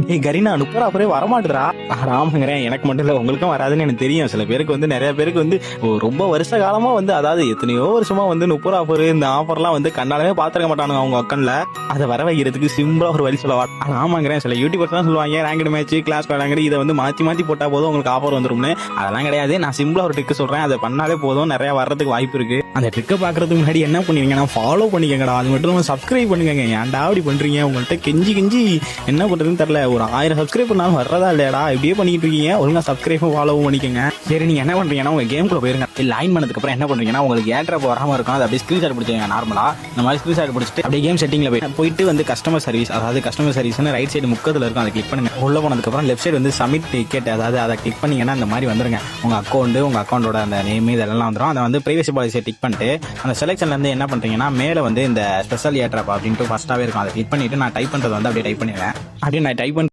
நீ கரீனா 30 ஆஃபரே வரமாட்டுதுரா. ஆமாங்கிறேன், எனக்கு மட்டும் இல்ல உங்களுக்கும் வராதுன்னு எனக்கு தெரியும். சில பேருக்கு வந்து நிறைய பேருக்கு வந்து ரொம்ப வருஷ காலமா வந்து அதாவது எத்தனையோ வருஷமா வந்து 30 ஆஃபர் இந்த ஆஃபர்லாம் வந்து கண்ணாலே பாத்துருக்க மாட்டானுங்க அவங்க அக்கௌண்ட்ல. அதை வர வைக்கிறதுக்கு சிம்பிளா ஒரு வழி சொல்லவா. ஆமாங்கிறேன், சில யூடியூபர்ஸ் தான் சொல்லுவாங்க ரேங்கட் மேட்ச் கிளாஸ் விளையாங்க இதை வந்து மாத்தி போட்டா போதும் உங்களுக்கு ஆஃபர் வந்துரும்னு. அதெல்லாம் கிடையாது. நான் சிம்பிளா ஒரு ட்ரிக் சொல்றேன், அதை பண்ணாலே போதும் நிறைய வர்றதுக்கு வாய்ப்பு இருக்கு. அந்த ட்ரிக்கை பாக்குறதுக்கு முன்னாடி என்ன பண்ணுவீங்கன்னா ஃபாலோ பண்ணிக்கங்கடா. அது மட்டும் இல்லாம சப்ஸ்கிரைப் பண்ணுங்க. ஏன்டா அப்படி பண்றீங்க? உங்கள்கிட்ட கெஞ்சி என்ன பண்றதுன்னு தெரியல. ஒரு 1000 சப்ஸ்கிரைப் பண்ணாலும் வர்றதா இல்லையாடா? இப்படியே பண்ணிட்டு இருக்கீங்க. ஒழுங்கா சப்ஸ்கிரைபும் ஃபாலோவும் பண்ணிக்கங்க. சரி, நீங்க என்ன பண்றீங்கன்னா உங்க கேம்குள்ள போயிருங்க. லைன் பண்ணதுக்கு அப்புறம் என்ன பண்றீங்கன்னா உங்களுக்கு ஏட்ரப் வராம இருக்கும். அது அப்படியே ஸ்கிரீன்ஷாட் பிடிச்சிங்க. நார்மலா இந்த மாதிரி ஸ்கிரீன்ஷாட் பிடிச்சிட்டு அப்படியே கேம் செட்டிங்ல போயிட்டு வந்து கஸ்டமர் சர்வீஸ், அதாவது கஸ்டமர் சர்வீஸ்னு ரைட் சைடு முக்கத்துல இருக்கும். அதை கிளிக் பண்ணுங்க. உள்ள போனதுக்கு அப்புறம் லெஃப்ட் சைடு வந்து சப்மிட் டிக்கெட், அதாவது அதை கிளிக் பண்ணீங்கன்னா இந்த மாதிரி வந்துருங்க. உங்க அக்கௌண்டோட அந்த நேம் இதெல்லாம் வந்துடும். அதை வந்து பிரைவசி பாலிசியை டிக் பண்ணிட்டு அந்த செலக்ஷன்ல இருந்து என்ன பண்றீங்கன்னா மேல வந்து இந்த ஸ்பெஷல் ஏட்ரப் அப்படின்ட்டு ஃபர்ஸ்டாவே இருக்கும். அதை கிளிக் பண்ணிட்டு நான் டைப் பண்றது வந்து அப்படியே டைப் பண்ணிடுறேன். அப்படியே நான் டைப்